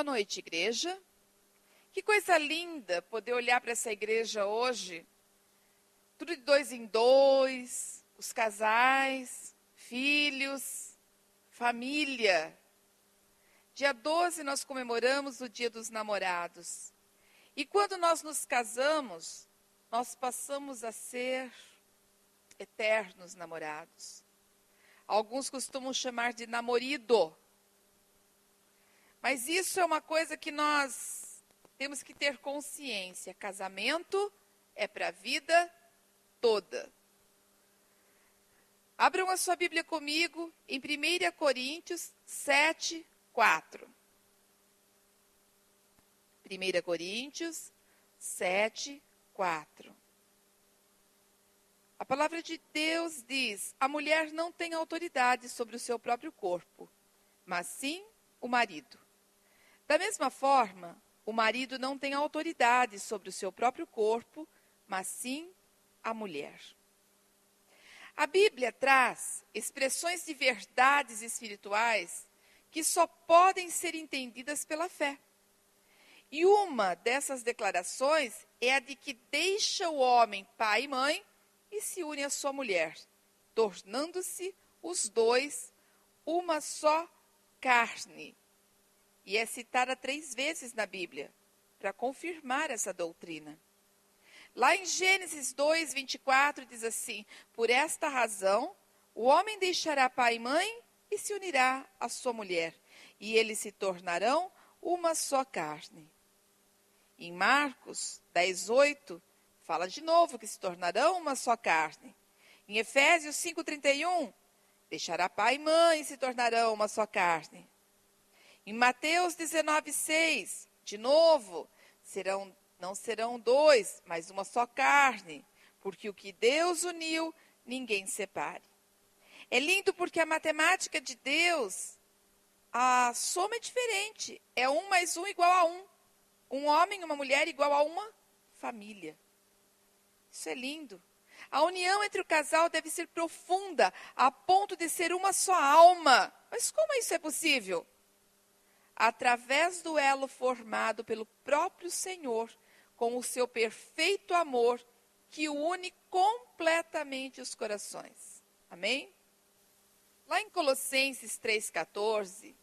Boa noite, igreja. Que coisa linda poder olhar para essa igreja hoje. Tudo de 2 em 2, os casais, filhos, família. Dia 12 nós comemoramos o Dia dos Namorados. E quando nós nos casamos, nós passamos a ser eternos namorados. Alguns costumam chamar de namorido. Mas isso é uma coisa que nós temos que ter consciência. Casamento é para a vida toda. Abram a sua Bíblia comigo em 1 Coríntios 7, 4. 1 Coríntios 7, 4. A palavra de Deus diz: a mulher não tem autoridade sobre o seu próprio corpo, mas sim o marido. Da mesma forma, o marido não tem autoridade sobre o seu próprio corpo, mas sim a mulher. A Bíblia traz expressões de verdades espirituais que só podem ser entendidas pela fé. E uma dessas declarações é a de que deixa o homem pai e mãe e se une à sua mulher, tornando-se os dois uma só carne. E é citada 3 vezes na Bíblia, para confirmar essa doutrina. Lá em Gênesis 2, 24, diz assim: por esta razão, o homem deixará pai e mãe e se unirá à sua mulher, e eles se tornarão uma só carne. Em Marcos 10, 8, fala de novo que se tornarão uma só carne. Em Efésios 5, 31, deixará pai e mãe e se tornarão uma só carne. Em Mateus 19, 6, de novo, não serão 2, mas uma só carne, porque o que Deus uniu, ninguém separe. É lindo porque a matemática de Deus, a soma é diferente. É 1 mais 1 igual a 1. Um homem e uma mulher igual a uma família. Isso é lindo. A união entre o casal deve ser profunda, a ponto de ser uma só alma. Mas como isso é possível? Através do elo formado pelo próprio Senhor, com o seu perfeito amor, que une completamente os corações. Amém? Lá em Colossenses 3,14,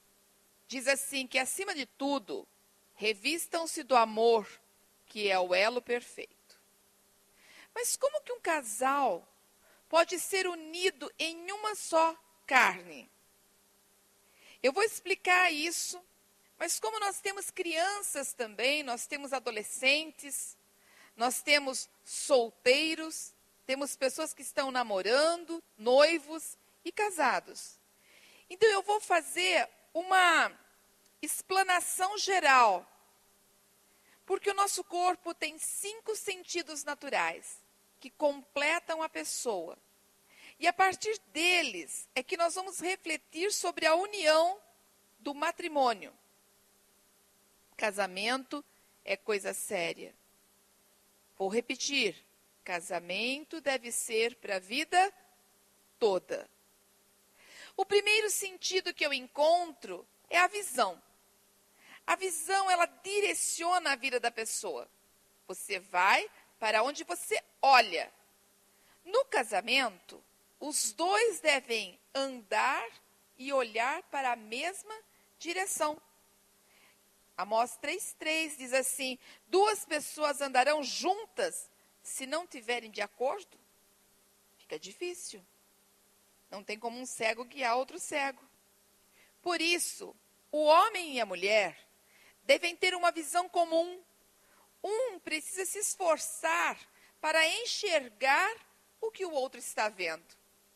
diz assim que, acima de tudo, revistam-se do amor, que é o elo perfeito. Mas como que um casal pode ser unido em uma só carne? Eu vou explicar isso. Mas como nós temos crianças também, nós temos adolescentes, nós temos solteiros, temos pessoas que estão namorando, noivos e casados. Então eu vou fazer uma explanação geral, porque o nosso corpo tem 5 sentidos naturais que completam a pessoa. E a partir deles é que nós vamos refletir sobre a união do matrimônio. Casamento é coisa séria. Vou repetir. Casamento deve ser para a vida toda. O primeiro sentido que eu encontro é a visão. A visão, ela direciona a vida da pessoa. Você vai para onde você olha. No casamento, os dois devem andar e olhar para a mesma direção. Amós 3,3 diz assim: 2 pessoas andarão juntas se não tiverem de acordo? Fica difícil. Não tem como um cego guiar outro cego. Por isso, o homem e a mulher devem ter uma visão comum. Um precisa se esforçar para enxergar o que o outro está vendo.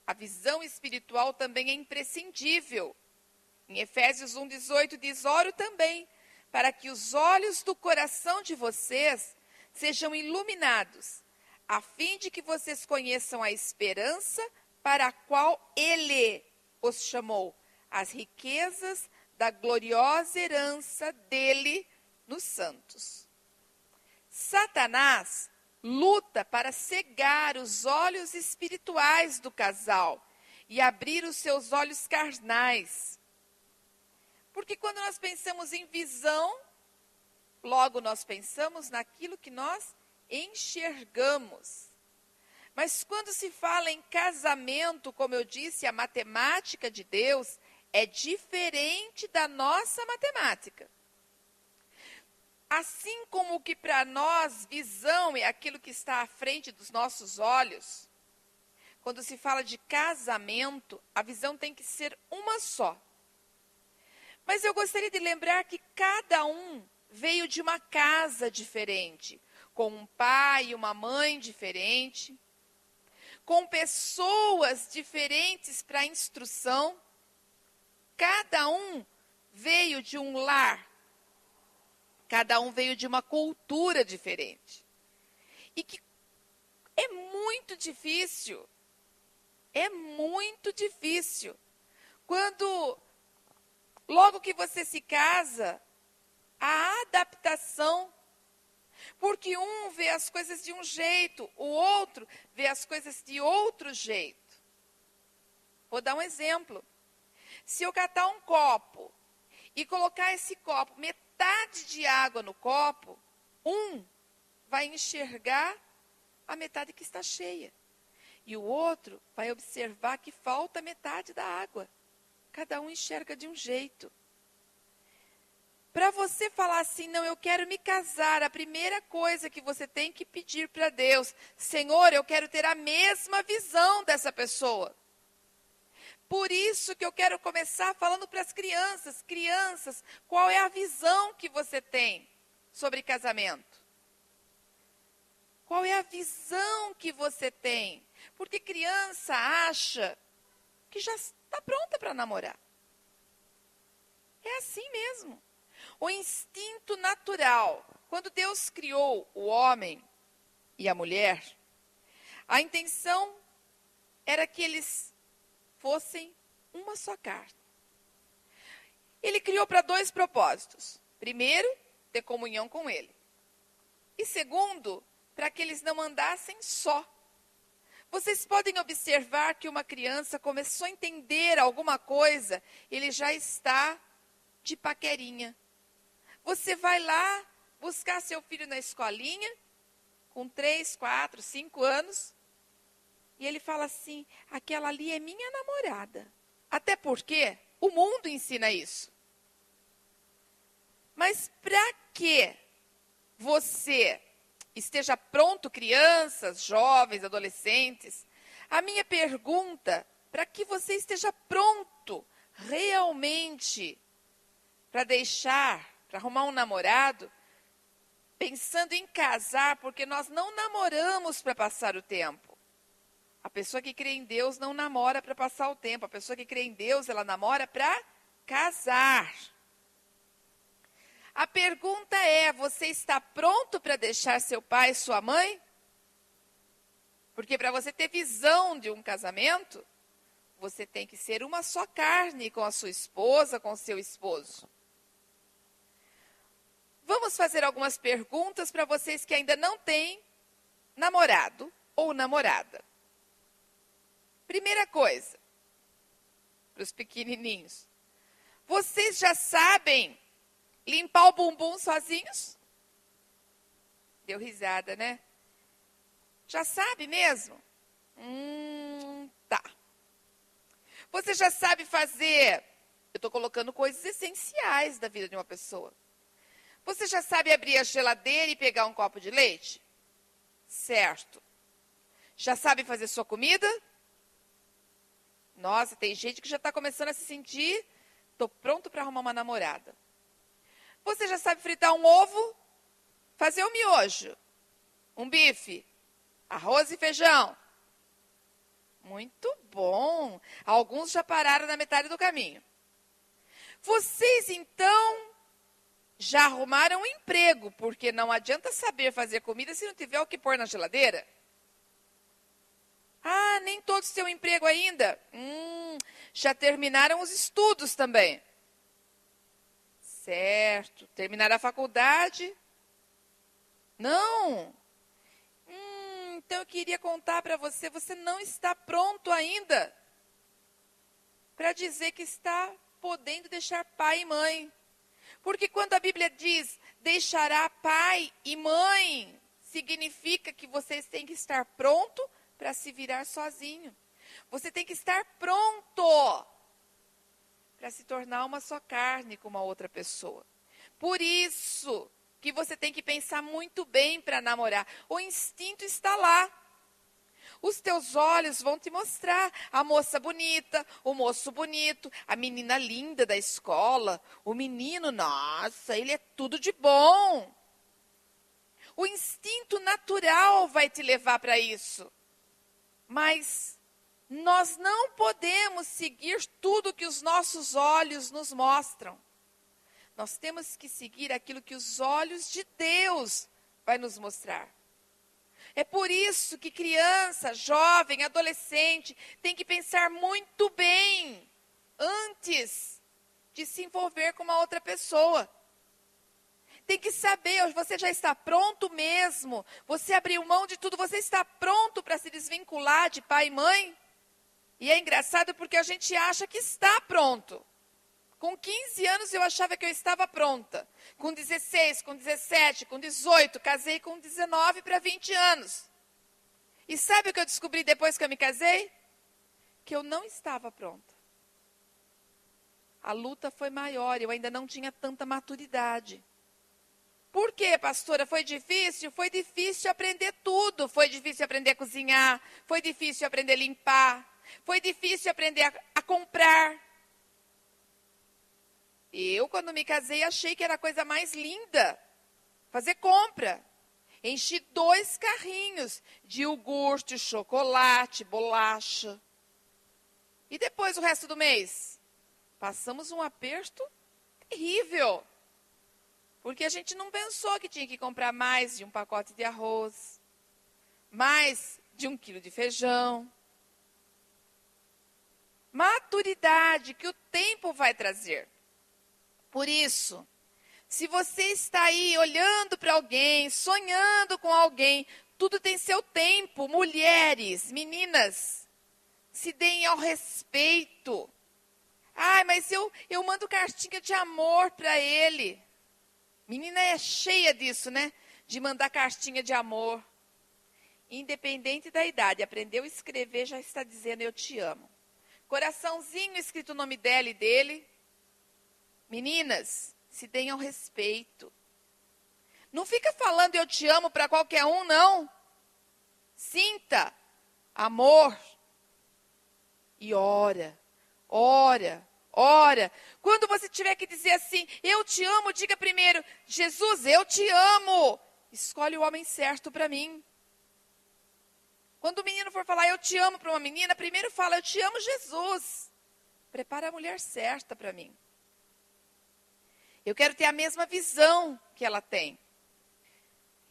A visão espiritual também é imprescindível. Em Efésios 1,18 diz: oro também para que os olhos do coração de vocês sejam iluminados, a fim de que vocês conheçam a esperança para a qual Ele os chamou, as riquezas da gloriosa herança dele nos santos. Satanás luta para cegar os olhos espirituais do casal e abrir os seus olhos carnais. Porque quando nós pensamos em visão, logo nós pensamos naquilo que nós enxergamos. Mas quando se fala em casamento, como eu disse, a matemática de Deus é diferente da nossa matemática. Assim como que para nós visão é aquilo que está à frente dos nossos olhos, quando se fala de casamento, a visão tem que ser uma só. Mas eu gostaria de lembrar que cada um veio de uma casa diferente, com um pai e uma mãe diferente, com pessoas diferentes para a instrução. Cada um veio de um lar, cada um veio de uma cultura diferente. E que é muito difícil, quando, logo que você se casa, a adaptação. Porque um vê as coisas de um jeito, o outro vê as coisas de outro jeito. Vou dar um exemplo. Se eu catar um copo e colocar esse copo, metade de água no copo, um vai enxergar a metade que está cheia. E o outro vai observar que falta metade da água. Cada um enxerga de um jeito. Para você falar assim, não, eu quero me casar, a primeira coisa que você tem que pedir para Deus, Senhor, eu quero ter a mesma visão dessa pessoa. Por isso que eu quero começar falando para as crianças. Crianças, qual é a visão que você tem sobre casamento? Qual é a visão que você tem? Porque criança acha que já está pronta para namorar. É assim mesmo. O instinto natural. Quando Deus criou o homem e a mulher, a intenção era que eles fossem uma só carne. Ele criou para dois propósitos. Primeiro, ter comunhão com ele. E segundo, para que eles não andassem só. Vocês podem observar que uma criança começou a entender alguma coisa, ele já está de paquerinha. Você vai lá buscar seu filho na escolinha, com 3, 4, 5 anos, e ele fala assim, aquela ali é minha namorada. Até porque o mundo ensina isso. Mas para que você esteja pronto, crianças, jovens, adolescentes, a minha pergunta, para que você esteja pronto realmente para arrumar um namorado, pensando em casar, porque nós não namoramos para passar o tempo. A pessoa que crê em Deus não namora para passar o tempo. A pessoa que crê em Deus, ela namora para casar. A pergunta é, você está pronto para deixar seu pai e sua mãe? Porque para você ter visão de um casamento, você tem que ser uma só carne com a sua esposa, com o seu esposo. Vamos fazer algumas perguntas para vocês que ainda não têm namorado ou namorada. Primeira coisa, para os pequenininhos. Vocês já sabem limpar o bumbum sozinhos? Deu risada, né? Já sabe mesmo? Tá. Você já sabe fazer... Eu estou colocando coisas essenciais da vida de uma pessoa. Você já sabe abrir a geladeira e pegar um copo de leite? Certo. Já sabe fazer sua comida? Nossa, tem gente que já está começando a se sentir, estou pronto para arrumar uma namorada. Você já sabe fritar um ovo? Fazer um miojo? Um bife? Arroz e feijão? Muito bom. Alguns já pararam na metade do caminho. Vocês, então, já arrumaram um emprego, porque não adianta saber fazer comida se não tiver o que pôr na geladeira. Ah, nem todos têm um emprego ainda. Já terminaram os estudos também. Certo. Terminaram a faculdade? Não. Então eu queria contar para você, você não está pronto ainda para dizer que está podendo deixar pai e mãe. Porque quando a Bíblia diz, deixará pai e mãe, significa que vocês têm que estar pronto para se virar sozinho. Você tem que estar pronto para se tornar uma só carne com uma outra pessoa. Por isso que você tem que pensar muito bem para namorar. O instinto está lá. Os teus olhos vão te mostrar a moça bonita, o moço bonito, a menina linda da escola, o menino, nossa, ele é tudo de bom. O instinto natural vai te levar para isso. Mas nós não podemos seguir tudo que os nossos olhos nos mostram. Nós temos que seguir aquilo que os olhos de Deus vai nos mostrar. É por isso que criança, jovem, adolescente tem que pensar muito bem antes de se envolver com uma outra pessoa. Tem que saber, você já está pronto mesmo? Você abriu mão de tudo, você está pronto para se desvincular de pai e mãe? E é engraçado porque a gente acha que está pronto. Com 15 anos eu achava que eu estava pronta. Com 16, com 17, com 18, casei com 19 para 20 anos. E sabe o que eu descobri depois que eu me casei? Que eu não estava pronta. A luta foi maior, eu ainda não tinha tanta maturidade. Por quê, pastora? Foi difícil? Foi difícil aprender tudo. Foi difícil aprender a cozinhar, foi difícil aprender a limpar, foi difícil aprender a comprar. Eu, quando me casei, achei que era a coisa mais linda fazer compra. Enchi 2 carrinhos de iogurte, chocolate, bolacha. E depois, o resto do mês? Passamos um aperto terrível. Porque a gente não pensou que tinha que comprar mais de um pacote de arroz, mais de 1 quilo de feijão. Maturidade que o tempo vai trazer. Por isso, se você está aí olhando para alguém, sonhando com alguém, tudo tem seu tempo. Mulheres, meninas, se deem ao respeito. Ai, mas eu mando cartinha de amor para ele. Menina é cheia disso, né? De mandar cartinha de amor. Independente da idade, aprendeu a escrever, já está dizendo eu te amo. Coraçãozinho escrito o nome dela e dele. Meninas, se deem ao respeito. Não fica falando eu te amo para qualquer um, não. Sinta amor. E ora. Quando você tiver que dizer assim, eu te amo, diga primeiro, Jesus, eu te amo. Escolhe o homem certo para mim. Quando o menino for falar eu te amo para uma menina, primeiro fala, eu te amo, Jesus. Prepara a mulher certa para mim. Eu quero ter a mesma visão que ela tem.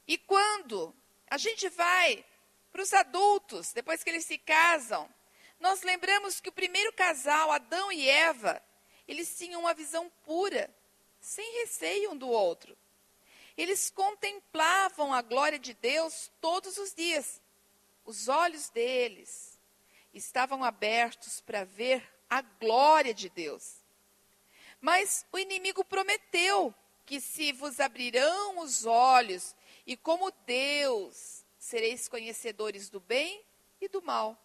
E quando a gente vai para os adultos, depois que eles se casam, nós lembramos que o primeiro casal, Adão e Eva, eles tinham uma visão pura, sem receio um do outro. Eles contemplavam a glória de Deus todos os dias. Os olhos deles estavam abertos para ver a glória de Deus. Mas o inimigo prometeu que se vos abrirão os olhos e como Deus sereis conhecedores do bem e do mal.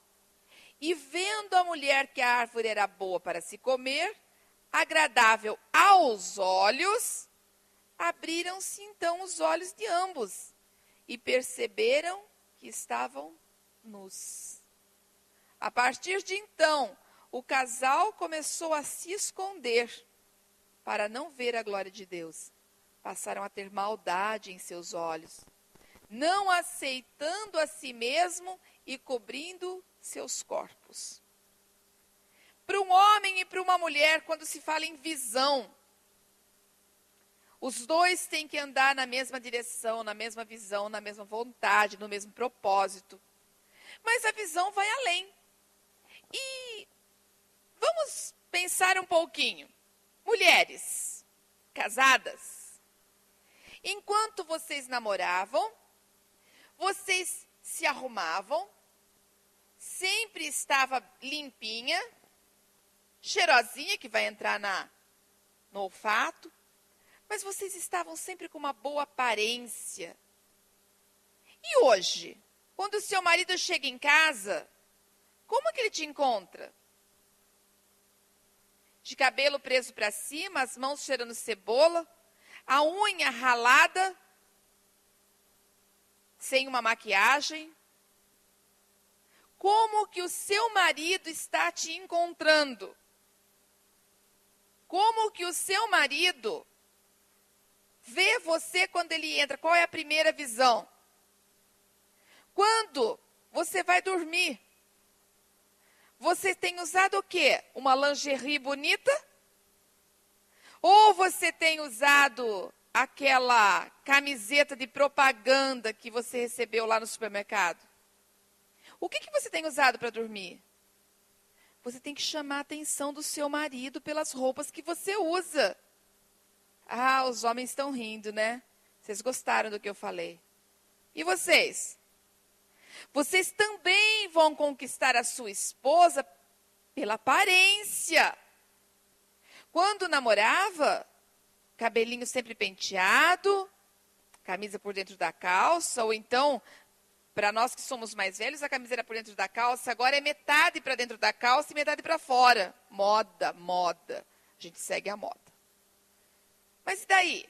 E vendo a mulher que a árvore era boa para se comer, agradável aos olhos, abriram-se então os olhos de ambos e perceberam que estavam nus. A partir de então, o casal começou a se esconder para não ver a glória de Deus. Passaram a ter maldade em seus olhos, não aceitando a si mesmo e cobrindo seus corpos. Para um homem e para uma mulher, quando se fala em visão, os dois têm que andar na mesma direção, na mesma visão, na mesma vontade, no mesmo propósito. Mas a visão vai além. E vamos pensar um pouquinho. Mulheres casadas, enquanto vocês namoravam, vocês se arrumavam, sempre estava limpinha, cheirosinha que vai entrar no olfato, mas vocês estavam sempre com uma boa aparência. E hoje, quando o seu marido chega em casa, como que ele te encontra? De cabelo preso para cima, as mãos cheirando cebola, a unha ralada, sem uma maquiagem? Como que o seu marido está te encontrando? Como que o seu marido vê você quando ele entra? Qual é a primeira visão? Quando você vai dormir, você tem usado o quê? Uma lingerie bonita? Ou você tem usado aquela camiseta de propaganda que você recebeu lá no supermercado? O que você tem usado para dormir? Você tem que chamar a atenção do seu marido pelas roupas que você usa. Ah, os homens estão rindo, né? Vocês gostaram do que eu falei. E vocês? Vocês também vão conquistar a sua esposa pela aparência. Quando namorava, cabelinho sempre penteado, camisa por dentro da calça, ou então, para nós que somos mais velhos, a camisa era por dentro da calça, agora é metade para dentro da calça e metade para fora. Moda, moda. A gente segue a moda. Mas e daí?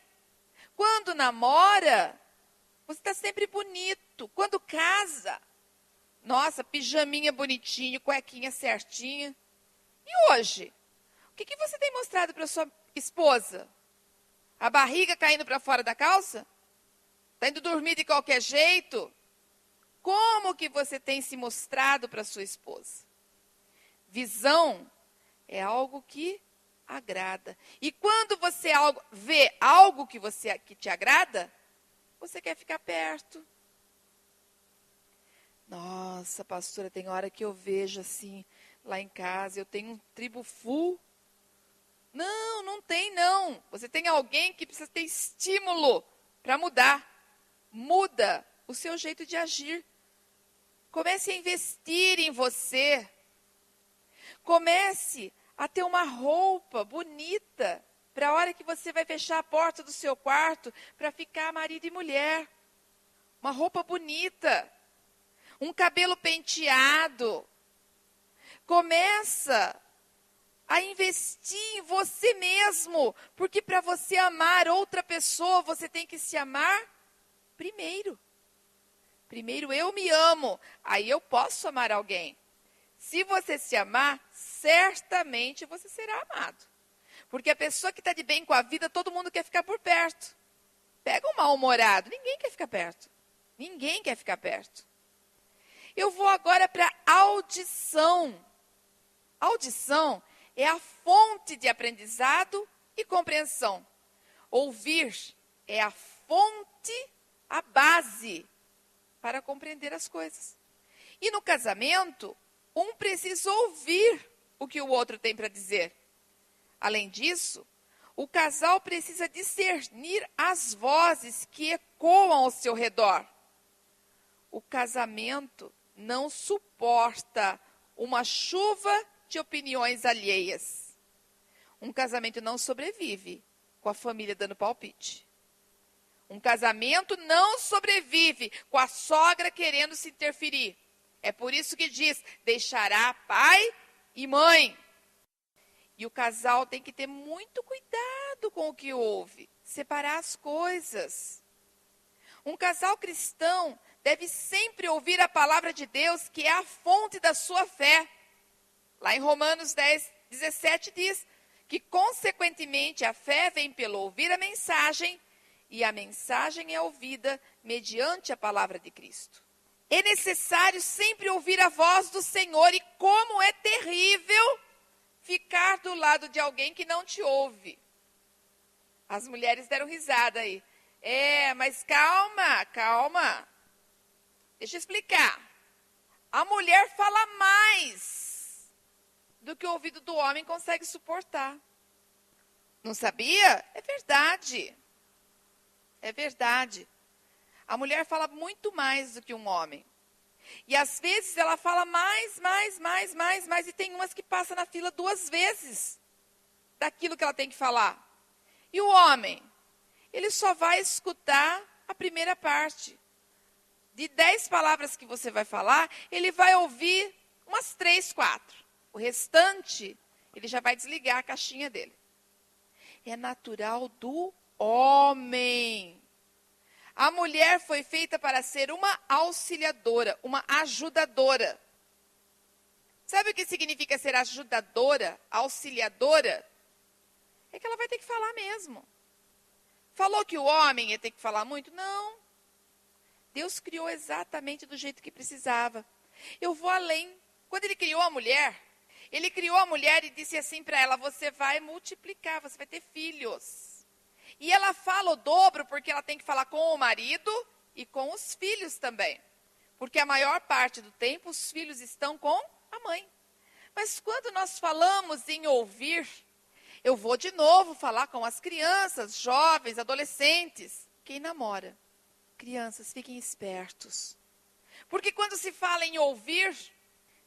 Quando namora, você está sempre bonito. Quando casa, nossa, pijaminha bonitinho, cuequinha certinha. E hoje? O que você tem mostrado para sua esposa? A barriga caindo para fora da calça? Está indo dormir de qualquer jeito? Como que você tem se mostrado para sua esposa? Visão é algo que agrada. E quando você vê algo que te agrada, você quer ficar perto. Nossa, pastora, tem hora que eu vejo assim, lá em casa, eu tenho um tribufu. Não, não tem não. Você tem alguém que precisa ter estímulo para mudar. Muda o seu jeito de agir. Comece a investir em você. Comece a ter uma roupa bonita para a hora que você vai fechar a porta do seu quarto para ficar marido e mulher. Uma roupa bonita. Um cabelo penteado. Começa a investir em você mesmo, porque para você amar outra pessoa, você tem que se amar primeiro. Primeiro eu me amo, aí eu posso amar alguém. Se você se amar, certamente você será amado. Porque a pessoa que está de bem com a vida, todo mundo quer ficar por perto. Pega um mal-humorado, ninguém quer ficar perto. Ninguém quer ficar perto. Eu vou agora para audição. Audição é a fonte de aprendizado e compreensão. Ouvir é a fonte, a base para compreender as coisas. E no casamento, um precisa ouvir o que o outro tem para dizer. Além disso, o casal precisa discernir as vozes que ecoam ao seu redor. O casamento não suporta uma chuva de opiniões alheias. Um casamento não sobrevive com a família dando palpite. Um casamento não sobrevive com a sogra querendo se interferir. É por isso que diz, deixará pai e mãe. E o casal tem que ter muito cuidado com o que ouve, separar as coisas. Um casal cristão deve sempre ouvir a palavra de Deus, que é a fonte da sua fé. Lá em Romanos 10, 17 diz que, consequentemente, a fé vem pelo ouvir a mensagem, e a mensagem é ouvida mediante a palavra de Cristo. É necessário sempre ouvir a voz do Senhor, e como é terrível ficar do lado de alguém que não te ouve. As mulheres deram risada aí. Mas calma, calma. Deixa eu explicar. A mulher fala mais do que o ouvido do homem consegue suportar. Não sabia? É verdade. É verdade. A mulher fala muito mais do que um homem. E às vezes ela fala mais, e tem umas que passam na fila 2 vezes daquilo que ela tem que falar. E o homem, ele só vai escutar a primeira parte. De 10 palavras que você vai falar, ele vai ouvir umas 3, 4. O restante, ele já vai desligar a caixinha dele. É natural do homem. A mulher foi feita para ser uma auxiliadora, uma ajudadora. Sabe o que significa ser ajudadora, auxiliadora? É que ela vai ter que falar mesmo. Falou que o homem ia ter que falar muito? Não. Deus criou exatamente do jeito que precisava. Eu vou além. Quando ele criou a mulher e disse assim para ela: você vai multiplicar, você vai ter filhos. E ela fala o dobro porque ela tem que falar com o marido e com os filhos também. Porque a maior parte do tempo os filhos estão com a mãe. Mas quando nós falamos em ouvir, eu vou de novo falar com as crianças, jovens, adolescentes, quem namora. Crianças, fiquem espertos. Porque quando se fala em ouvir,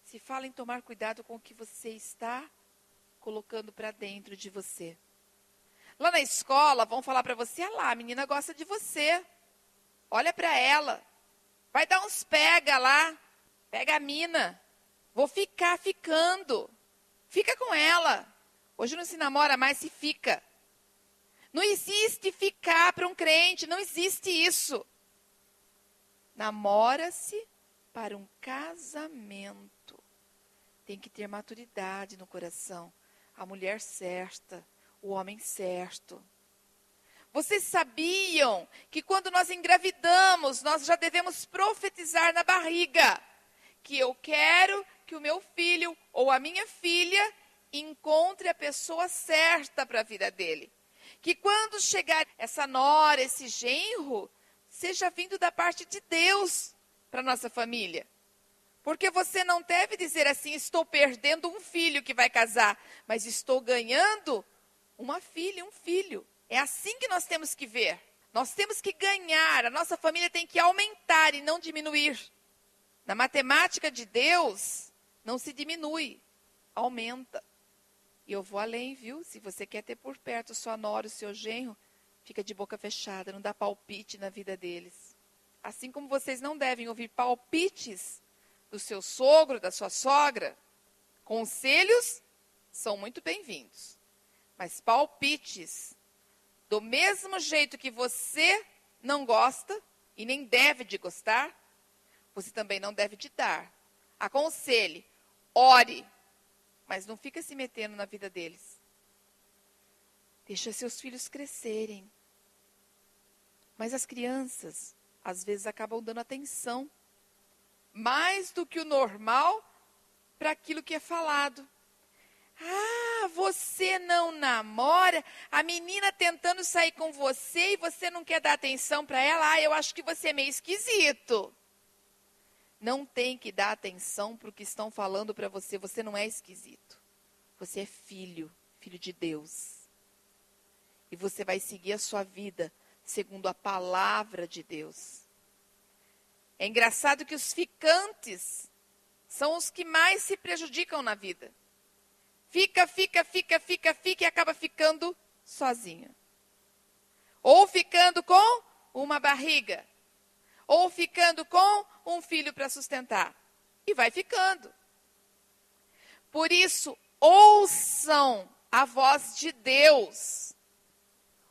se fala em tomar cuidado com o que você está colocando para dentro de você. Lá na escola, vão falar para você: ah lá, a menina gosta de você. Olha para ela. Vai dar uns pega lá. Pega a mina. Vou ficar ficando. Fica com ela. Hoje não se namora mais, se fica. Não existe ficar para um crente, não existe isso. Namora-se para um casamento. Tem que ter maturidade no coração. A mulher certa, o homem certo. Vocês sabiam que quando nós engravidamos, nós já devemos profetizar na barriga que eu quero que o meu filho ou a minha filha encontre a pessoa certa para a vida dele. Que quando chegar essa nora, esse genro, seja vindo da parte de Deus para a nossa família. Porque você não deve dizer assim: estou perdendo um filho que vai casar, mas estou ganhando uma filha, um filho. É assim que nós temos que ver. Nós temos que ganhar, a nossa família tem que aumentar e não diminuir. Na matemática de Deus, não se diminui, aumenta. E eu vou além, viu? Se você quer ter por perto sua nora, o seu genro, fica de boca fechada, não dá palpite na vida deles. Assim como vocês não devem ouvir palpites do seu sogro, da sua sogra. Conselhos são muito bem-vindos. Mas palpites, do mesmo jeito que você não gosta e nem deve de gostar, você também não deve de dar. Aconselhe, ore, mas não fica se metendo na vida deles. Deixa seus filhos crescerem. Mas as crianças, às vezes, acabam dando atenção, mais do que o normal, para aquilo que é falado. Ah, você não namora? A menina tentando sair com você e você não quer dar atenção para ela? Ah, eu acho que você é meio esquisito. Não tem que dar atenção para o que estão falando para você. Você não é esquisito. Você é filho, filho de Deus. E você vai seguir a sua vida segundo a palavra de Deus. É engraçado que os ficantes são os que mais se prejudicam na vida. Fica e acaba ficando sozinho. Ou ficando com uma barriga. Ou ficando com um filho para sustentar. E vai ficando. Por isso, ouçam a voz de Deus.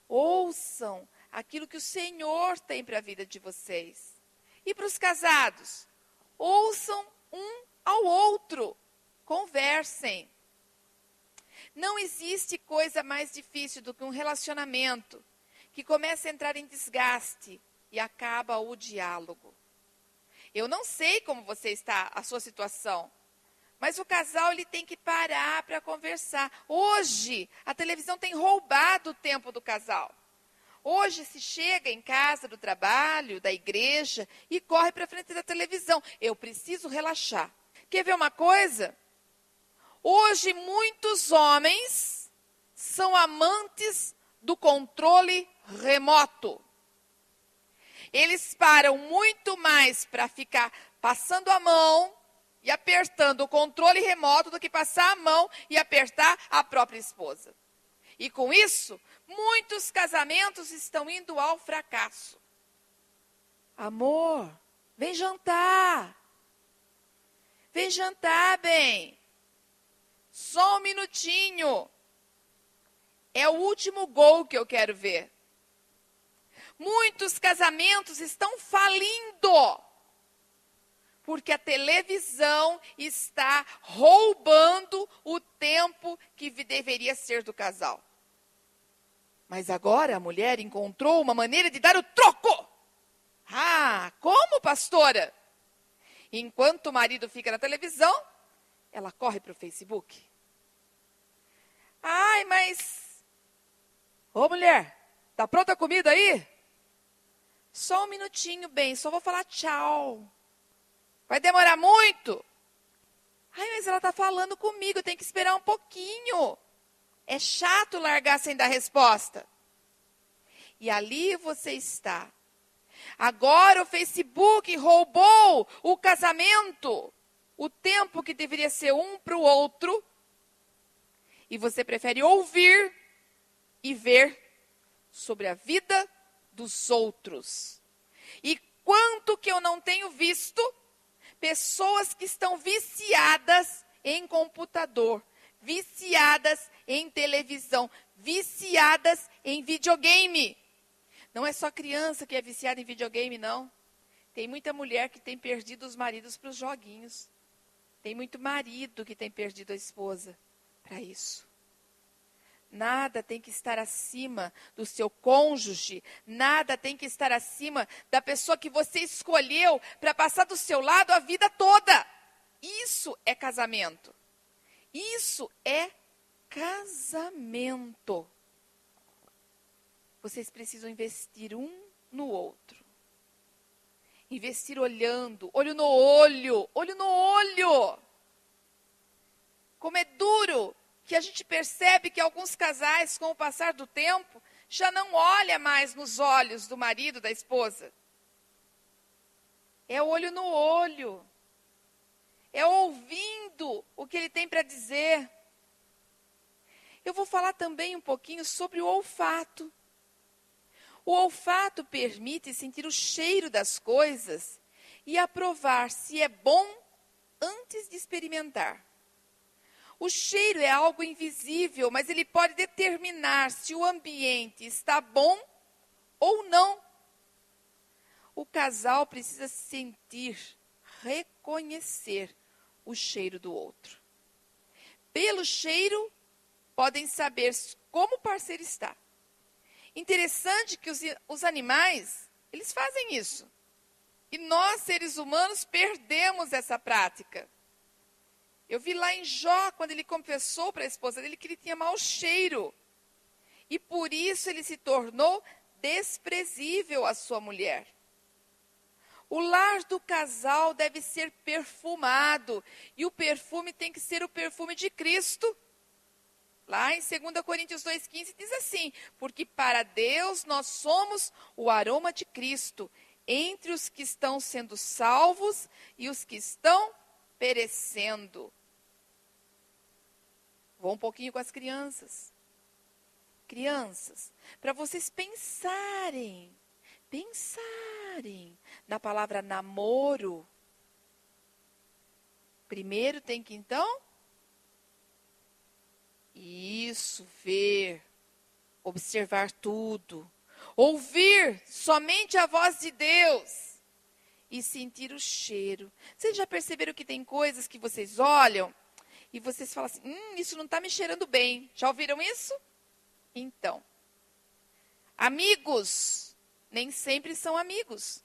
Ouçam aquilo que o Senhor tem para a vida de vocês. E para os casados, ouçam um ao outro. Conversem. Não existe coisa mais difícil do que um relacionamento que começa a entrar em desgaste e acaba o diálogo. Eu não sei como você está, a sua situação, mas o casal ele tem que parar para conversar. Hoje, a televisão tem roubado o tempo do casal. Hoje se chega em casa do trabalho, da igreja e corre para frente da televisão. Eu preciso relaxar. Quer ver uma coisa? Hoje muitos homens são amantes do controle remoto. Eles param muito mais para ficar passando a mão e apertando o controle remoto do que passar a mão e apertar a própria esposa. E com isso, muitos casamentos estão indo ao fracasso. Amor, vem jantar. Vem jantar, bem. Só um minutinho. É o último gol que eu quero ver. Muitos casamentos estão falindo. Porque a televisão está roubando o tempo que deveria ser do casal. Mas agora a mulher encontrou uma maneira de dar o troco. Ah, como, pastora? Enquanto o marido fica na televisão, ela corre para o Facebook. Ai, mas... Ô, mulher, tá pronta a comida aí? Só um minutinho, bem, só vou falar tchau. Vai demorar muito? Ai, mas ela tá falando comigo, tem que esperar um pouquinho. É chato largar sem dar resposta. E ali você está. Agora o Facebook roubou o casamento, o tempo que deveria ser um para o outro. E você prefere ouvir e ver sobre a vida dos outros. E quanto que eu não tenho visto pessoas que estão viciadas em computador, viciadas em televisão, viciadas em videogame. Não é só criança que é viciada em videogame, não. Tem muita mulher que tem perdido os maridos para os joguinhos. Tem muito marido que tem perdido a esposa para isso. Nada tem que estar acima do seu cônjuge. Nada tem que estar acima da pessoa que você escolheu para passar do seu lado a vida toda. Isso é casamento. Isso é casamento. Vocês precisam investir um no outro. Investir olhando, olho no olho, olho no olho. Como é duro que a gente percebe que alguns casais, com o passar do tempo, já não olha mais nos olhos do marido, da esposa. É olho no olho. É ouvindo o que ele tem para dizer. Eu vou falar também um pouquinho sobre o olfato. O olfato permite sentir o cheiro das coisas e aprovar se é bom antes de experimentar. O cheiro é algo invisível, mas ele pode determinar se o ambiente está bom ou não. O casal precisa sentir, reconhecer o cheiro do outro. Pelo cheiro, podem saber como o parceiro está. Interessante que os animais, eles fazem isso. E nós, seres humanos, perdemos essa prática. Eu vi lá em Jó, quando ele confessou para a esposa dele que ele tinha mau cheiro. E por isso ele se tornou desprezível à sua mulher. O lar do casal deve ser perfumado. E o perfume tem que ser o perfume de Cristo. Lá em 2 Coríntios 2,15 diz assim: porque para Deus nós somos o aroma de Cristo, entre os que estão sendo salvos e os que estão perecendo. Vou um pouquinho com as crianças. Crianças, para vocês pensarem na palavra namoro. Primeiro tem que, então, ver, observar tudo, ouvir somente a voz de Deus e sentir o cheiro. Vocês já perceberam que tem coisas que vocês olham e vocês falam assim, isso não está me cheirando bem. Já ouviram isso? Então, amigos nem sempre são amigos.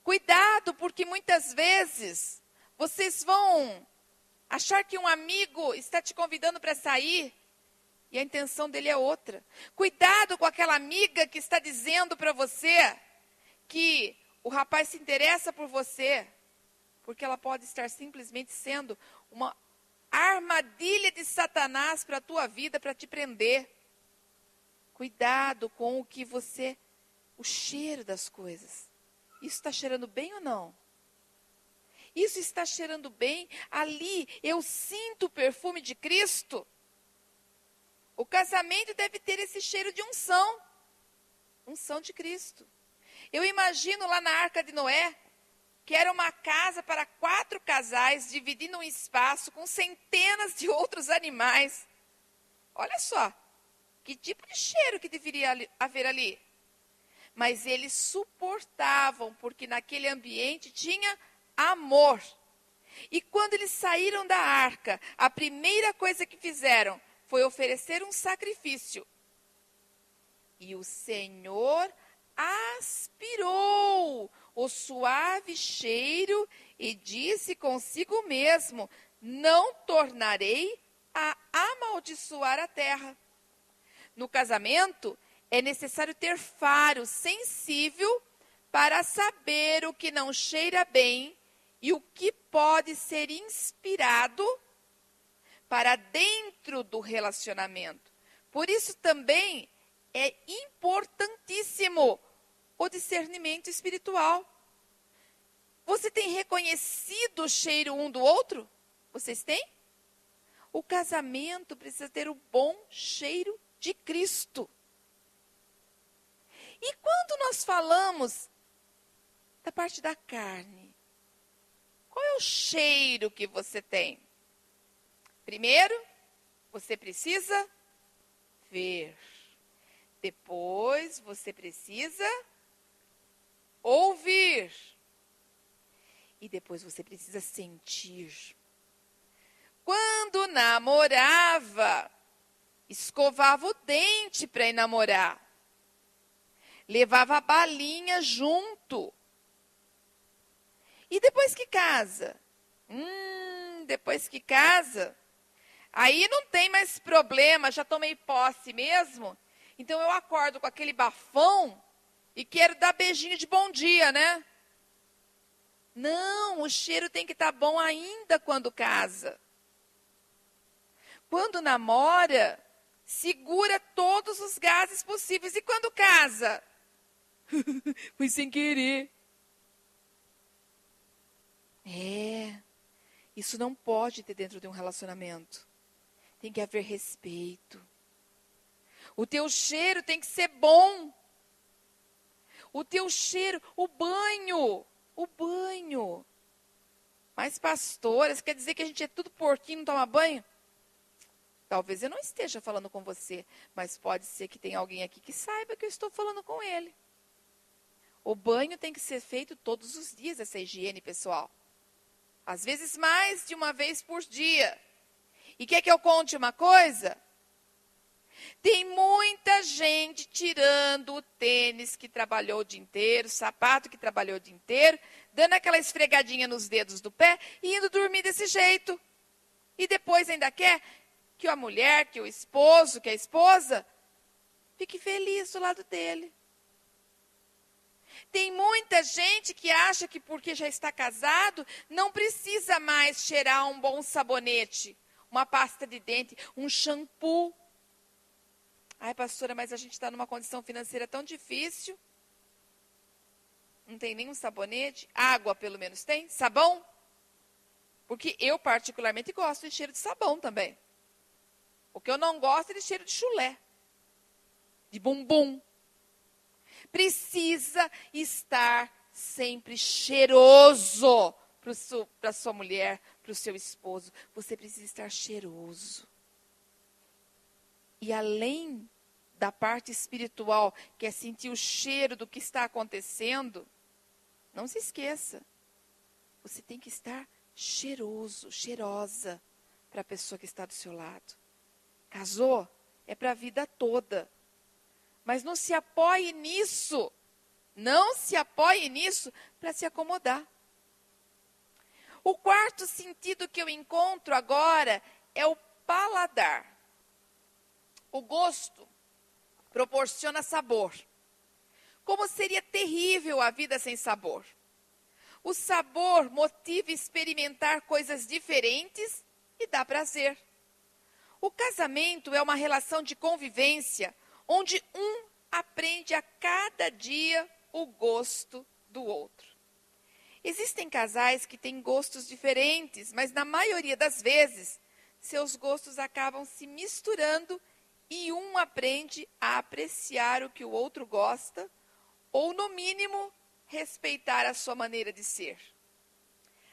Cuidado, porque muitas vezes vocês vão achar que um amigo está te convidando para sair e a intenção dele é outra. Cuidado com aquela amiga que está dizendo para você que o rapaz se interessa por você, porque ela pode estar simplesmente sendo uma armadilha de Satanás para a tua vida, para te prender. Cuidado com o cheiro das coisas. Isso está cheirando bem ou não? isso está cheirando bem, ali eu sinto o perfume de Cristo. O casamento deve ter esse cheiro de unção, unção de Cristo. Eu imagino lá na Arca de Noé, que era uma casa para 4 casais, dividindo um espaço com centenas de outros animais. Olha só, que tipo de cheiro que deveria haver ali? Mas eles suportavam, porque naquele ambiente tinha amor. E quando eles saíram da arca, a primeira coisa que fizeram foi oferecer um sacrifício. E o Senhor aspirou o suave cheiro e disse consigo mesmo: não tornarei a amaldiçoar a terra. No casamento, é necessário ter faro sensível para saber o que não cheira bem e o que pode ser inspirado para dentro do relacionamento. Por isso também é importantíssimo o discernimento espiritual. Você tem reconhecido o cheiro um do outro? Vocês têm? O casamento precisa ter o bom cheiro de Cristo. E quando nós falamos da parte da carne, qual é o cheiro que você tem? Primeiro, você precisa ver. Depois, você precisa ouvir. E depois você precisa sentir. Quando namorava, escovava o dente para ir namorar. Levava a balinha junto. E depois que casa? Depois que casa, aí não tem mais problema, já tomei posse mesmo. Então eu acordo com aquele bafão e quero dar beijinho de bom dia, né? Não, o cheiro tem que estar bom ainda quando casa. Quando namora, segura todos os gases possíveis. E quando casa? Foi sem querer. Isso não pode ter dentro de um relacionamento. Tem que haver respeito. O teu cheiro tem que ser bom. O teu cheiro, o banho. Mas pastoras, quer dizer que a gente é tudo porquinho, não toma banho? Talvez eu não esteja falando com você, mas pode ser que tenha alguém aqui que saiba que eu estou falando com ele. O banho tem que ser feito todos os dias, essa higiene pessoal. Às vezes mais de uma vez por dia. E quer que eu conte uma coisa? Tem muita gente tirando o tênis que trabalhou o dia inteiro, o sapato que trabalhou o dia inteiro, dando aquela esfregadinha nos dedos do pé e indo dormir desse jeito. E depois ainda quer que a mulher, que o esposo, que a esposa, fique feliz do lado dele. Tem muita gente que acha que porque já está casado, não precisa mais cheirar um bom sabonete, uma pasta de dente, um shampoo. Ai, pastora, mas a gente está numa condição financeira tão difícil. Não tem nenhum sabonete? Água, pelo menos, tem? Sabão? Porque eu, particularmente, gosto de cheiro de sabão também. O que eu não gosto é de cheiro de chulé, de bumbum. Precisa estar sempre cheiroso para sua mulher, para o seu esposo. Você precisa estar cheiroso. E além da parte espiritual, que é sentir o cheiro do que está acontecendo, não se esqueça. Você tem que estar cheiroso, cheirosa para a pessoa que está do seu lado. Casou? É para a vida toda. Mas não se apoie nisso. Não se apoie nisso para se acomodar. O quarto sentido que eu encontro agora é o paladar. O gosto proporciona sabor. Como seria terrível a vida sem sabor? O sabor motiva a experimentar coisas diferentes e dá prazer. O casamento é uma relação de convivência onde um aprende a cada dia o gosto do outro. Existem casais que têm gostos diferentes, mas na maioria das vezes, seus gostos acabam se misturando e um aprende a apreciar o que o outro gosta, ou, no mínimo, respeitar a sua maneira de ser.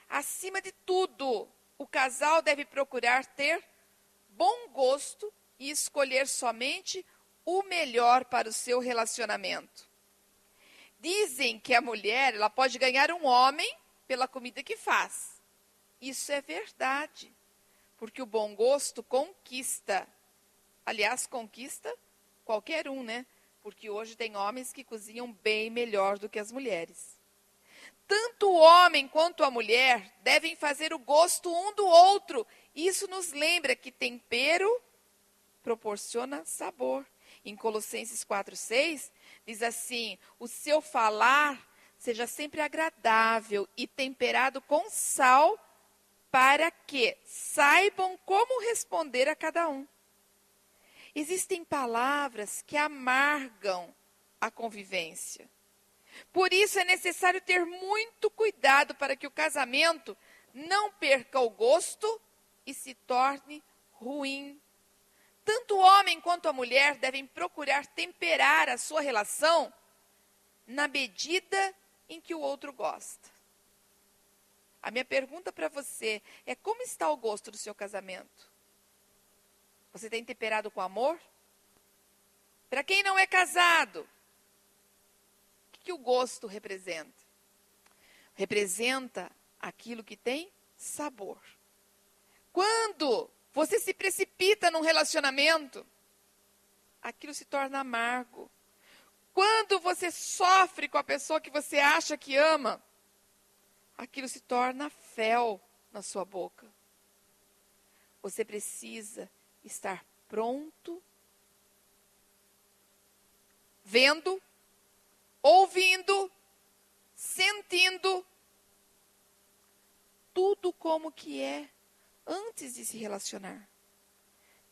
Acima de tudo, o casal deve procurar ter bom gosto e escolher somente o melhor para o seu relacionamento. Dizem que a mulher ela pode ganhar um homem pela comida que faz. Isso é verdade, porque o bom gosto conquista. Aliás, conquista qualquer um, né? Porque hoje tem homens que cozinham bem melhor do que as mulheres. Tanto o homem quanto a mulher devem fazer o gosto um do outro. Isso nos lembra que tempero proporciona sabor. Em Colossenses 4:6, diz assim: o seu falar seja sempre agradável e temperado com sal, para que saibam como responder a cada um. Existem palavras que amargam a convivência. Por isso é necessário ter muito cuidado para que o casamento não perca o gosto e se torne ruim. Tanto o homem quanto a mulher devem procurar temperar a sua relação na medida em que o outro gosta. A minha pergunta para você é: como está o gosto do seu casamento? Você tem temperado com amor? Para quem não é casado, o que o gosto representa? Representa aquilo que tem sabor. Quando você se precipita num relacionamento, aquilo se torna amargo. Quando você sofre com a pessoa que você acha que ama, aquilo se torna fel na sua boca. Você precisa estar pronto, vendo, ouvindo, sentindo tudo como que é antes de se relacionar.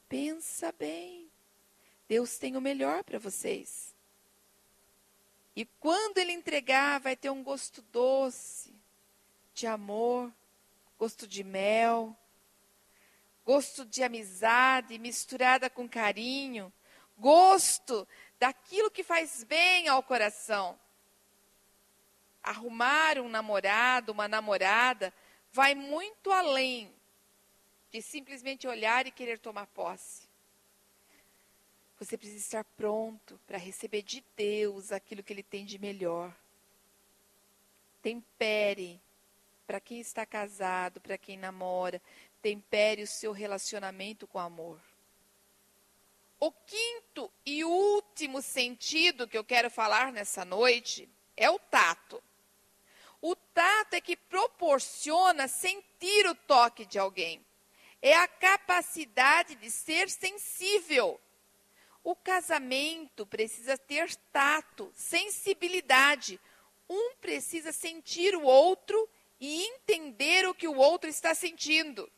Pensa bem. Deus tem o melhor para vocês. E quando Ele entregar, vai ter um gosto doce, de amor, gosto de mel, gosto de amizade misturada com carinho, gosto daquilo que faz bem ao coração. Arrumar um namorado, uma namorada, vai muito além de simplesmente olhar e querer tomar posse. Você precisa estar pronto para receber de Deus aquilo que Ele tem de melhor. Tempere, para quem está casado, para quem namora, tempere o seu relacionamento com amor. O quinto e último sentido que eu quero falar nessa noite é o tato. O tato é que proporciona sentir o toque de alguém. É a capacidade de ser sensível. O casamento precisa ter tato, sensibilidade. Um precisa sentir o outro e entender o que o outro está sentindo.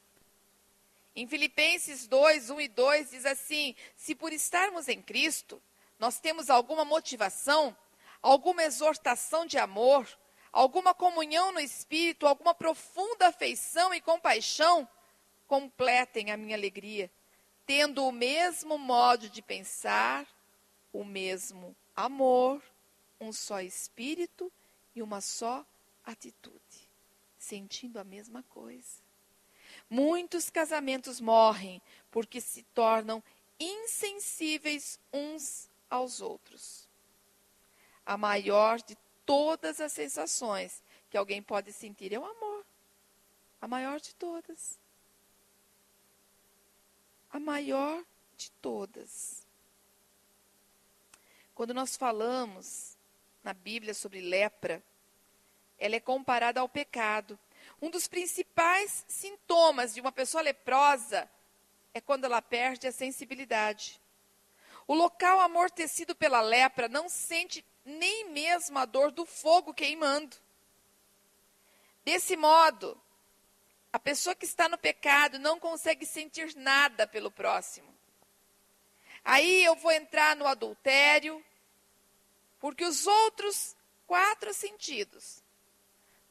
Em Filipenses 2, 1 e 2 diz assim: se por estarmos em Cristo, nós temos alguma motivação, alguma exortação de amor, alguma comunhão no Espírito, alguma profunda afeição e compaixão, completem a minha alegria, tendo o mesmo modo de pensar, o mesmo amor, um só Espírito e uma só atitude, sentindo a mesma coisa. Muitos casamentos morrem porque se tornam insensíveis uns aos outros. A maior de todas as sensações que alguém pode sentir é o amor. A maior de todas. A maior de todas. Quando nós falamos na Bíblia sobre lepra, ela é comparada ao pecado. Um dos principais sintomas de uma pessoa leprosa é quando ela perde a sensibilidade. O local amortecido pela lepra não sente nem mesmo a dor do fogo queimando. Desse modo, a pessoa que está no pecado não consegue sentir nada pelo próximo. Aí eu vou entrar no adultério, porque os outros 4 sentidos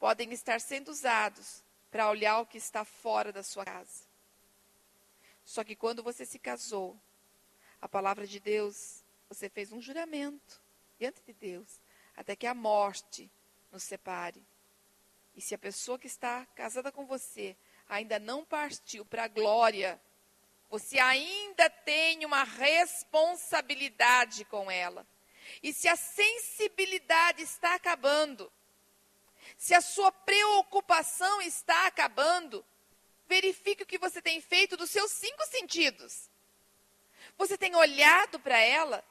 podem estar sendo usados para olhar o que está fora da sua casa. Só que quando você se casou, a palavra de Deus, você fez um juramento diante de Deus, até que a morte nos separe. E se a pessoa que está casada com você ainda não partiu para a glória, você ainda tem uma responsabilidade com ela. E se a sensibilidade está acabando, se a sua preocupação está acabando, verifique o que você tem feito dos seus 5 sentidos. Você tem olhado para ela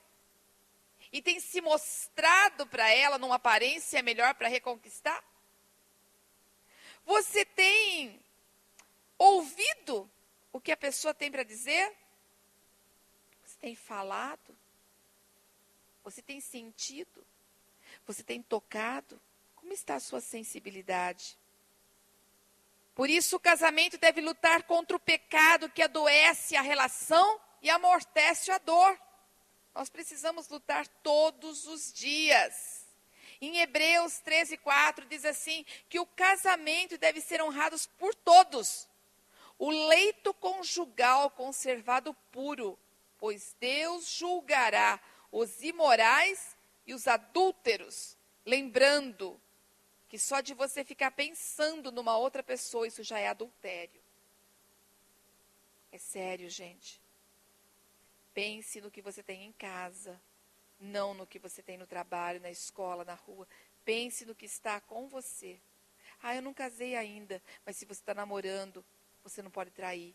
e tem se mostrado para ela numa aparência melhor para reconquistar? Você tem ouvido o que a pessoa tem para dizer? Você tem falado? Você tem sentido? Você tem tocado? Como está a sua sensibilidade? Por isso o casamento deve lutar contra o pecado que adoece a relação e amortece a dor. Nós precisamos lutar todos os dias. Em Hebreus 13:4 diz assim, que o casamento deve ser honrado por todos. O leito conjugal conservado puro, pois Deus julgará os imorais e os adúlteros, lembrando que só de você ficar pensando numa outra pessoa, isso já é adultério. É sério, gente. Pense no que você tem em casa, não no que você tem no trabalho, na escola, na rua. Pense no que está com você. Ah, eu não casei ainda, mas se você está namorando, você não pode trair.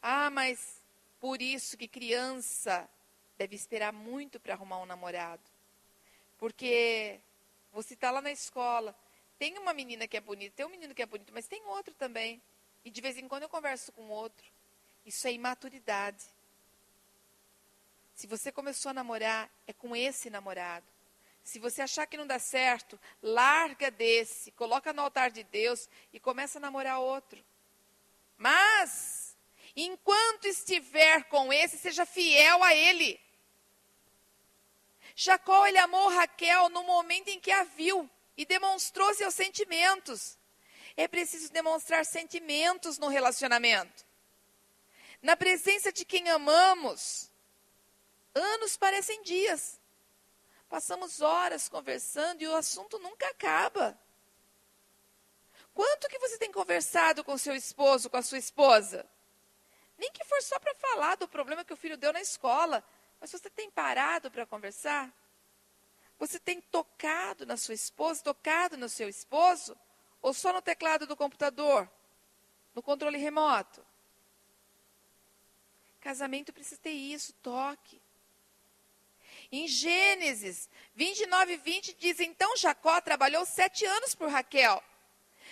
Ah, mas por isso que criança deve esperar muito para arrumar um namorado. Porque você está lá na escola, tem uma menina que é bonita, tem um menino que é bonito, mas tem outro também. E de vez em quando eu converso com outro. Isso é imaturidade. Se você começou a namorar, é com esse namorado. Se você achar que não dá certo, larga desse, coloca no altar de Deus e começa a namorar outro. Mas, enquanto estiver com esse, seja fiel a ele. Jacó, ele amou Raquel no momento em que a viu e demonstrou seus sentimentos. É preciso demonstrar sentimentos no relacionamento. Na presença de quem amamos, anos parecem dias. Passamos horas conversando e o assunto nunca acaba. Quanto que você tem conversado com seu esposo, com a sua esposa? Nem que for só para falar do problema que o filho deu na escola. Mas você tem parado para conversar? Você tem tocado na sua esposa, tocado no seu esposo? Ou só no teclado do computador? No controle remoto? Casamento precisa ter isso, toque. Em Gênesis 29:20 diz, então Jacó trabalhou 7 anos por Raquel,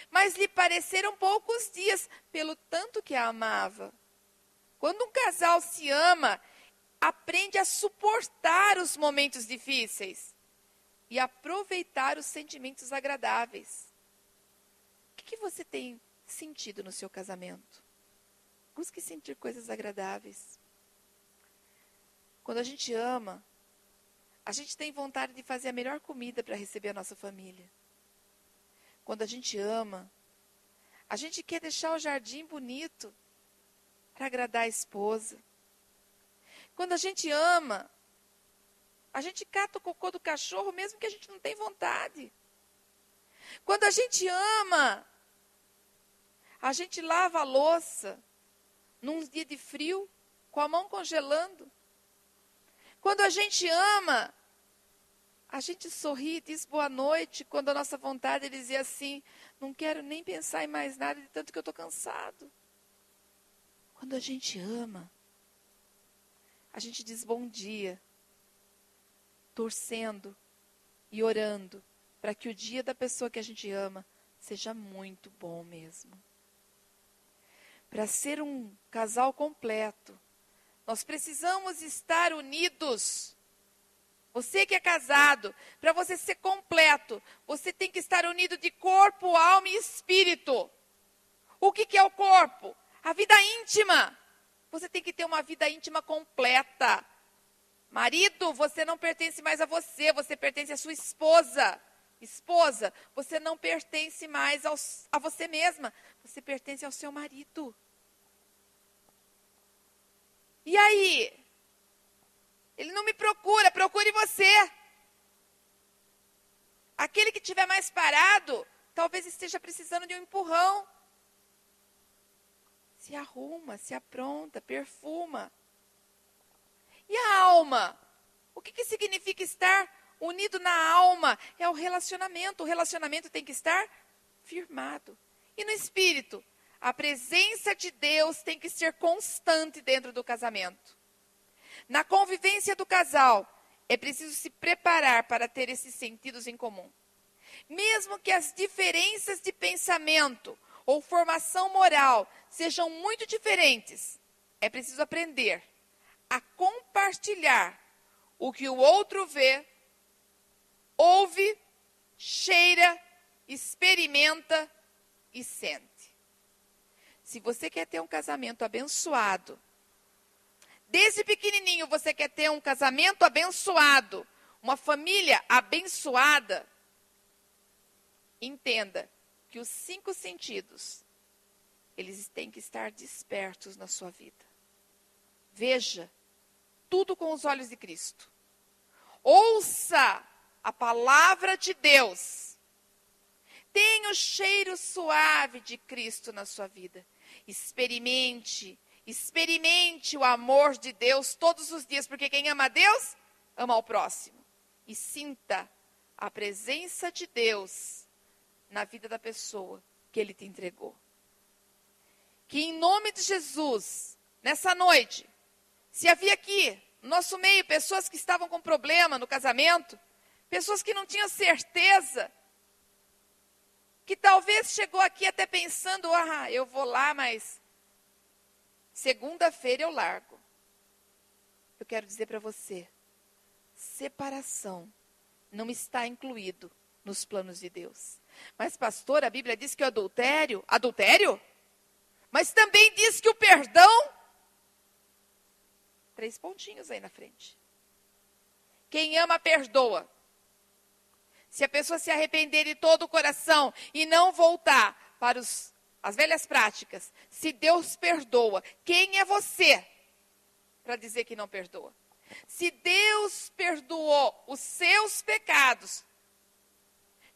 mas lhe pareceram poucos dias, pelo tanto que a amava. Quando um casal se ama, aprende a suportar os momentos difíceis e aproveitar os sentimentos agradáveis. O que você tem sentido no seu casamento? Busque sentir coisas agradáveis. Quando a gente ama, a gente tem vontade de fazer a melhor comida para receber a nossa família. Quando a gente ama, a gente quer deixar o jardim bonito para agradar a esposa. Quando a gente ama, a gente cata o cocô do cachorro mesmo que a gente não tem vontade. Quando a gente ama, a gente lava a louça num dia de frio, com a mão congelando. Quando a gente ama, a gente sorri e diz boa noite, quando a nossa vontade é dizer assim, não quero nem pensar em mais nada, de tanto que eu estou cansado. Quando a gente ama, a gente diz bom dia, torcendo e orando para que o dia da pessoa que a gente ama seja muito bom mesmo. Para ser um casal completo, nós precisamos estar unidos. Você que é casado, para você ser completo, você tem que estar unido de corpo, alma e espírito. O que é o corpo? A vida íntima. Você tem que ter uma vida íntima completa. Marido, você não pertence mais a você, você pertence à sua esposa. esposa, você não pertence mais a você mesma. Você pertence ao seu marido. E aí? Ele não me procura, procure você. Aquele que estiver mais parado, talvez esteja precisando de um empurrão. Se arruma, se apronta, perfuma. E a alma? O que significa estar unido na alma? É o relacionamento. O relacionamento tem que estar firmado. E no espírito? A presença de Deus tem que ser constante dentro do casamento. Na convivência do casal, é preciso se preparar para ter esses sentidos em comum. Mesmo que as diferenças de pensamento ou formação moral sejam muito diferentes, é preciso aprender a compartilhar o que o outro vê, ouve, cheira, experimenta e sente. Se você quer ter um casamento abençoado, desde pequenininho você quer ter um casamento abençoado, uma família abençoada, entenda que os 5 sentidos, eles têm que estar despertos na sua vida. Veja tudo com os olhos de Cristo. Ouça a palavra de Deus. Tenha o cheiro suave de Cristo na sua vida. Experimente o amor de Deus todos os dias, porque quem ama a Deus, ama ao próximo. E sinta a presença de Deus na vida da pessoa que Ele te entregou. Que em nome de Jesus, nessa noite, se havia aqui, no nosso meio, pessoas que estavam com problema no casamento, pessoas que não tinham certeza, que talvez chegou aqui até pensando, eu vou lá, mas segunda-feira eu largo. Eu quero dizer para você, separação não está incluído nos planos de Deus. Mas pastor, a Bíblia diz que o adultério? Mas também diz que o perdão? 3 pontinhos aí na frente. Quem ama, perdoa. Se a pessoa se arrepender de todo o coração e não voltar para as velhas práticas, se Deus perdoa, quem é você para dizer que não perdoa? Se Deus perdoou os seus pecados,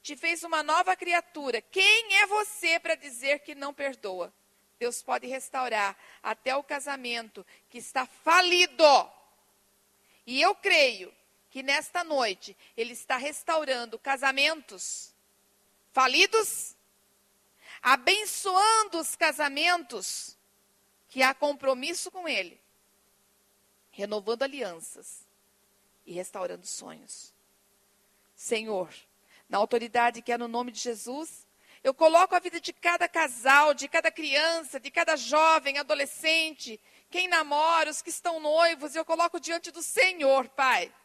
te fez uma nova criatura, quem é você para dizer que não perdoa? Deus pode restaurar até o casamento que está falido. E eu creio que nesta noite Ele está restaurando casamentos falidos, abençoando os casamentos que há compromisso com Ele, renovando alianças e restaurando sonhos. Senhor, na autoridade que é no nome de Jesus, eu coloco a vida de cada casal, de cada criança, de cada jovem, adolescente, quem namora, os que estão noivos, eu coloco diante do Senhor, Pai.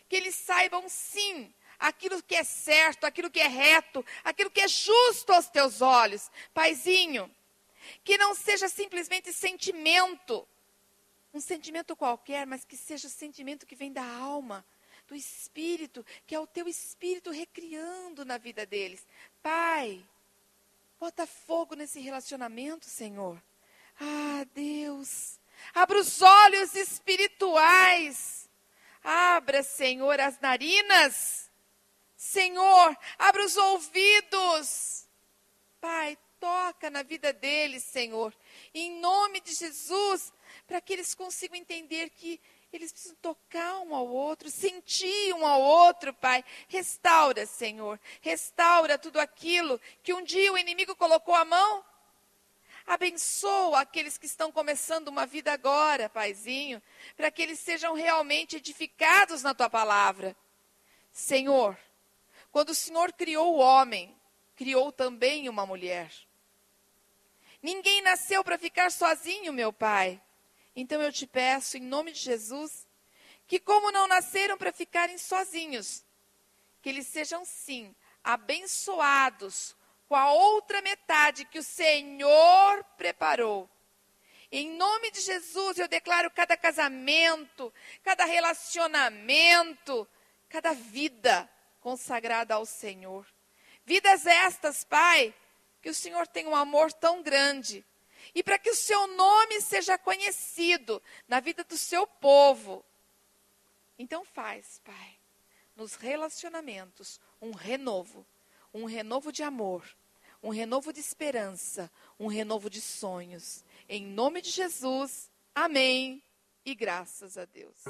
Que eles saibam, sim, aquilo que é certo, aquilo que é reto, aquilo que é justo aos teus olhos. Paizinho, que não seja simplesmente sentimento, um sentimento qualquer, mas que seja o sentimento que vem da alma, do Espírito, que é o teu Espírito recriando na vida deles. Pai, bota fogo nesse relacionamento, Senhor. Deus, abra os olhos espirituais. Abra, Senhor, as narinas. Senhor, abra os ouvidos. Pai, toca na vida deles, Senhor. Em nome de Jesus, para que eles consigam entender que eles precisam tocar um ao outro, sentir um ao outro, Pai. Restaura, Senhor. Restaura tudo aquilo que um dia o inimigo colocou a mão. Abençoa aqueles que estão começando uma vida agora, Paizinho, para que eles sejam realmente edificados na Tua palavra. Senhor, quando o Senhor criou o homem, criou também uma mulher. Ninguém nasceu para ficar sozinho, meu Pai. Então eu te peço, em nome de Jesus, que como não nasceram para ficarem sozinhos, que eles sejam sim abençoados com a outra metade que o Senhor preparou. Em nome de Jesus eu declaro cada casamento, cada relacionamento, cada vida consagrada ao Senhor. Vidas estas, Pai, que o Senhor tem um amor tão grande. E para que o seu nome seja conhecido na vida do seu povo. Então faz, Pai, nos relacionamentos, um renovo de amor, um renovo de esperança, um renovo de sonhos. Em nome de Jesus, amém e graças a Deus.